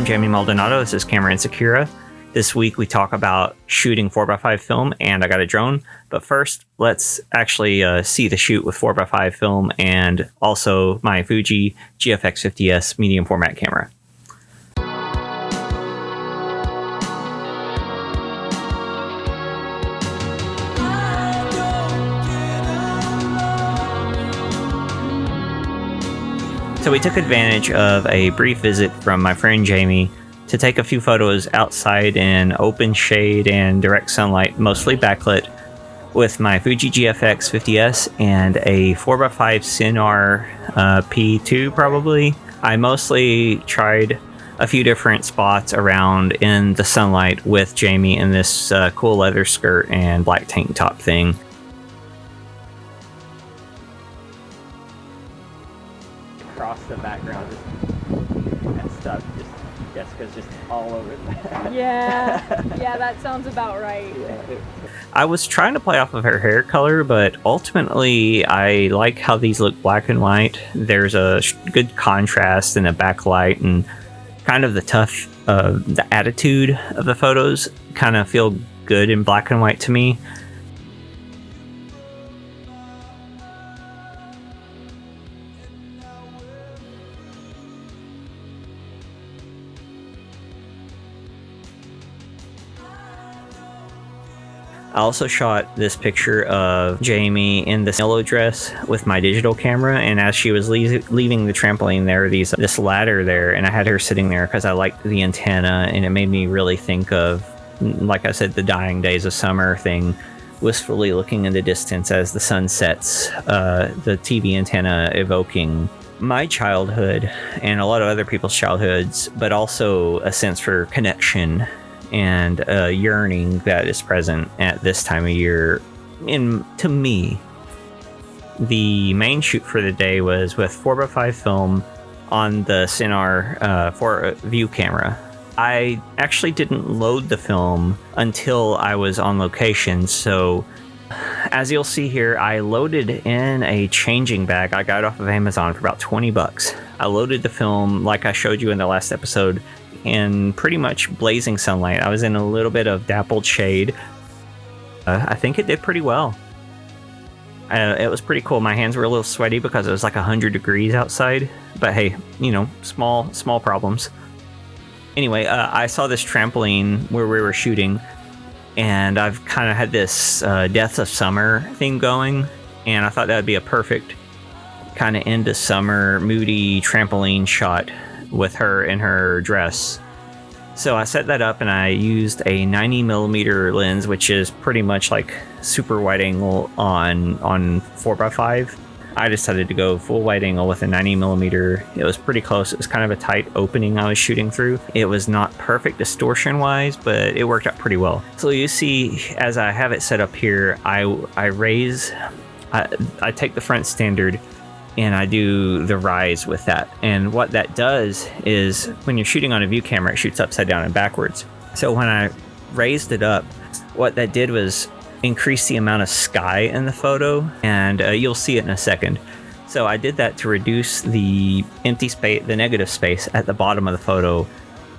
I'm Jamie Maldonado. This is Camera Insecura. This week we talk about shooting 4x5 film, and I got a drone. But first, let's actually see the shoot with 4x5 film and also my Fuji GFX 50s medium format camera. So we took advantage of a brief visit from my friend Jamie to take a few photos outside in open shade and direct sunlight, mostly backlit, with my Fuji GFX 50s and a 4x5 Sinar P1 probably. I mostly tried a few different spots around in the sunlight with Jamie in this cool leather skirt and black tank top thing. Across the background, and stuff, Jessica's just all over that. Yeah, that sounds about right. I was trying to play off of her hair color, but ultimately I like how these look black and white. There's a good contrast and a backlight, and kind of the tough, the attitude of the photos kind of feel good in black and white to me. I also shot this picture of Jamie in this yellow dress with my digital camera, and as she was leaving the trampoline, there this ladder there, and I had her sitting there because I liked the antenna, and it made me really think of, like I said, the dying days of summer thing, wistfully looking in the distance as the sun sets, the TV antenna evoking my childhood and a lot of other people's childhoods, but also a sense for connection and a yearning that is present at this time of year. To me, the main shoot for the day was with 4x5 film on the Sinar 4 view camera. I actually didn't load the film until I was on location, so as you'll see here, I loaded in a changing bag I got off of Amazon for about 20 bucks. I loaded the film like I showed you in the last episode in pretty much blazing sunlight. I was in a little bit of dappled shade. I think it did pretty well. It was pretty cool. My hands were a little sweaty because it was like 100 degrees outside, but hey, you know, small problems. Anyway, I saw this trampoline where we were shooting, and I've kind of had this death of summer theme going, and I thought that would be a perfect kind of end of summer moody trampoline shot with her in her dress. So I set that up, and I used a 90mm lens, which is pretty much like super wide angle on 4x5. I decided to go full wide angle with a 90mm. It was pretty close. It was kind of a tight opening I was shooting through. It was not perfect distortion wise, but it worked out pretty well. So you see, as I have it set up here, I take the front standard and I do the rise with that. And what that does is, when you're shooting on a view camera, it shoots upside down and backwards. So when I raised it up, what that did was increase the amount of sky in the photo, and you'll see it in a second. So I did that to reduce the empty space, the negative space at the bottom of the photo,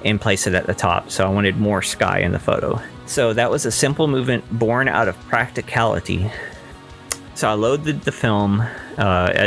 and place it at the top. So I wanted more sky in the photo. So that was a simple movement born out of practicality. So I loaded the film,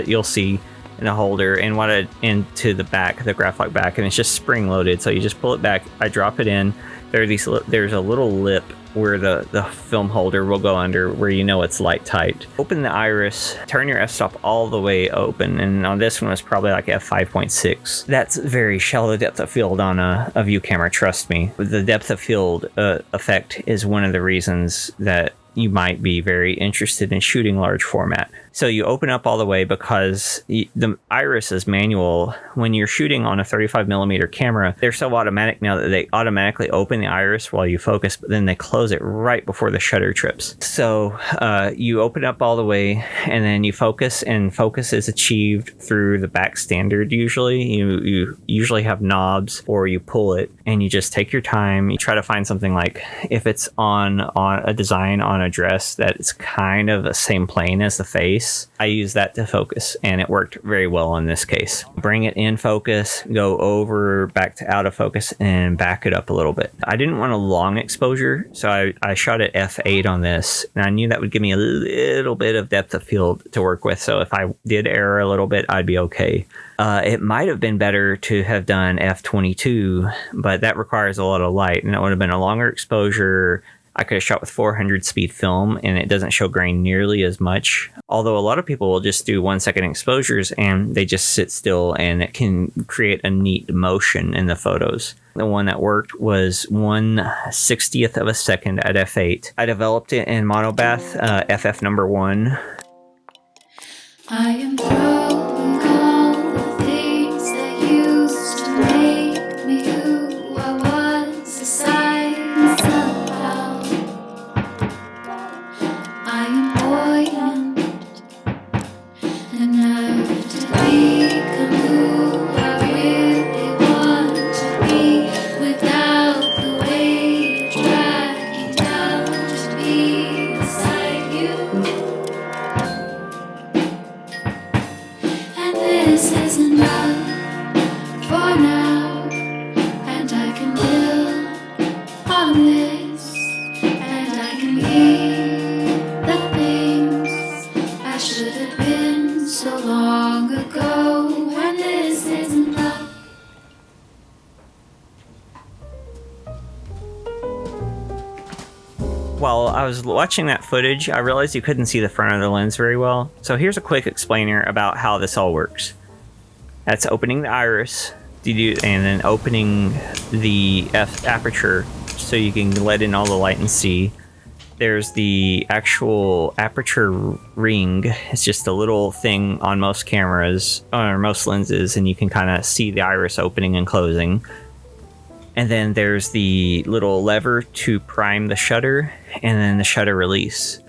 you'll see, in a holder, and into the back, the graphite back, and it's just spring loaded. So you just pull it back, I drop it in. There's a little lip where the film holder will go under, where you know it's light tight. Open the iris, turn your f-stop all the way open, and on this one it's probably like f5.6. That's very shallow depth of field on a view camera, trust me. The depth of field effect is one of the reasons that you might be very interested in shooting large format. So you open up all the way, because the iris is manual. When you're shooting on a 35mm camera, they're so automatic now that they automatically open the iris while you focus, but then they close it right before the shutter trips. So you open up all the way, and then you focus, and focus is achieved through the back standard usually. You usually have knobs, or you pull it, and you just take your time. You try to find something like, if it's on a design on a dress that is kind of the same plane as the face. I use that to focus, and it worked very well in this case. Bring it in focus, go over, back to out of focus, and back it up a little bit. I didn't want a long exposure, so I shot at f8 on this, and I knew that would give me a little bit of depth of field to work with, so if I did error a little bit, I'd be okay. It might have been better to have done f22, but that requires a lot of light, and it would have been a longer exposure. I could have shot with 400 speed film, and it doesn't show grain nearly as much. Although a lot of people will just do 1 second exposures and they just sit still, and it can create a neat motion in the photos. The one that worked was 1/60th of a second at f8. I developed it in monobath, FF number 1. I am broken, all the things that used to make me who I was aside somehow. I am buoyant enough to become who I really want to be without the weight dragging down to be beside you. This is enough for now, and I can build on this, and I can be the things I should have been so long ago, and this is enough. While I was watching that footage, I realized you couldn't see the front of the lens very well. So here's a quick explainer about how this all works. That's opening the iris, and then opening the aperture so you can let in all the light and see. There's the actual aperture ring. It's just a little thing on most cameras, or most lenses, and you can kind of see the iris opening and closing. And then there's the little lever to prime the shutter, and then the shutter release.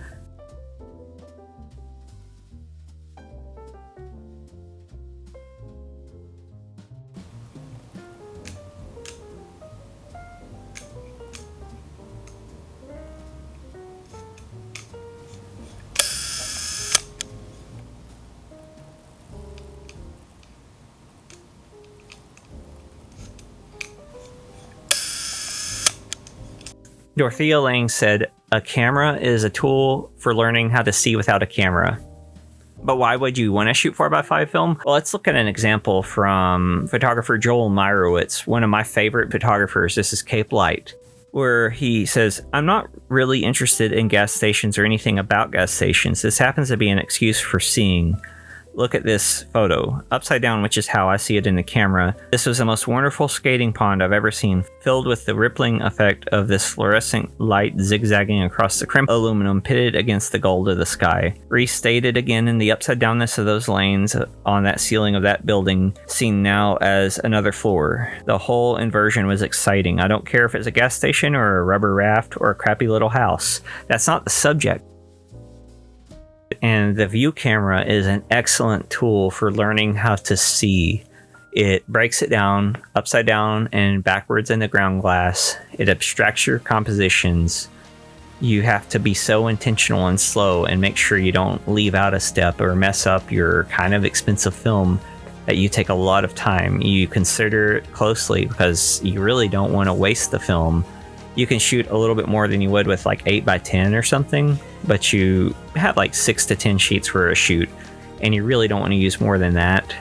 Dorothea Lange said, "A camera is a tool for learning how to see without a camera." But why would you want to shoot 4x5 film? Well, let's look at an example from photographer Joel Meyerowitz, one of my favorite photographers. This is Cape Light, where he says, "I'm not really interested in gas stations or anything about gas stations. This happens to be an excuse for seeing. Look at this photo, upside down, which is how I see it in the camera. This was the most wonderful skating pond I've ever seen, filled with the rippling effect of this fluorescent light zigzagging across the crimped aluminum pitted against the gold of the sky. Restated again in the upside downness of those lanes on that ceiling of that building, seen now as another floor. The whole inversion was exciting. I don't care if it's a gas station or a rubber raft or a crappy little house. That's not the subject." And the view camera is an excellent tool for learning how to see. It breaks it down upside down and backwards in the ground glass. It abstracts your compositions. You have to be so intentional and slow and make sure you don't leave out a step or mess up your kind of expensive film that you take a lot of time. You consider it closely because you really don't want to waste the film. You can shoot a little bit more than you would with like 8x10 or something, but you have like 6 to 10 sheets for a shoot, and you really don't want to use more than that,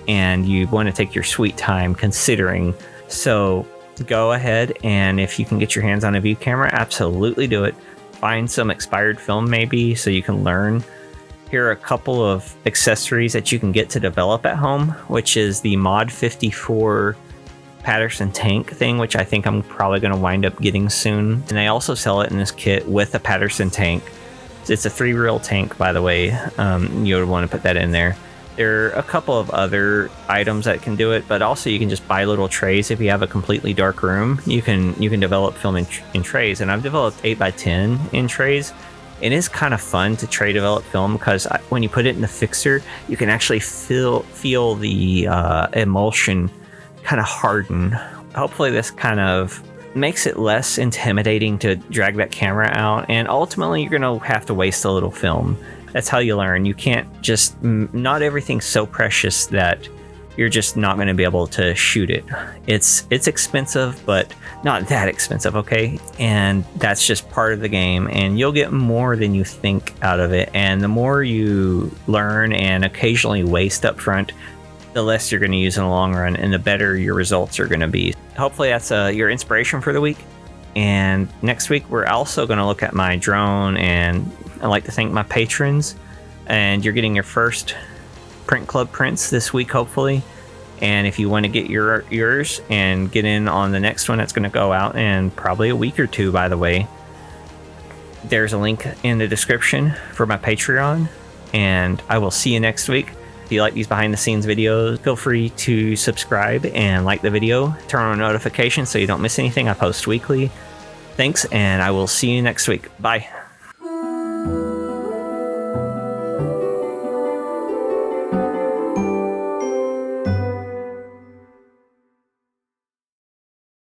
and you want to take your sweet time considering. So go ahead, and if you can get your hands on a view camera, absolutely do it. Find some expired film maybe so you can learn. Here are a couple of accessories that you can get to develop at home, which is the Mod 54 Patterson tank thing, which I think I'm probably going to wind up getting soon. And they also sell it in this kit with a Patterson tank. It's a 3-reel tank, by the way. You would want to put that in there. There are a couple of other items that can do it, but also you can just buy little trays. If you have a completely dark room, you can develop film in trays. And I've developed 8x10 in trays. It is kind of fun to tray develop film because when you put it in the fixer, you can actually feel the emulsion kind of harden. Hopefully this kind of makes it less intimidating to drag that camera out, and ultimately you're going to have to waste a little film. That's how you learn. You can't just, not everything's so precious that you're just not going to be able to shoot it. It's expensive, but not that expensive, okay? And that's just part of the game, and you'll get more than you think out of it. And the more you learn and occasionally waste up front, the less you're going to use in the long run, and the better your results are going to be. Hopefully that's your inspiration for the week. And next week we're also going to look at my drone, and I'd like to thank my patrons. And you're getting your first Print Club prints this week, hopefully. And if you want to get yours and get in on the next one that's going to go out in probably a week or two, by the way, there's a link in the description for my Patreon. And I will see you next week. If you like these behind the scenes videos, feel free to subscribe and like the video. Turn on notifications so you don't miss anything. I post weekly. Thanks, and I will see you next week. Bye.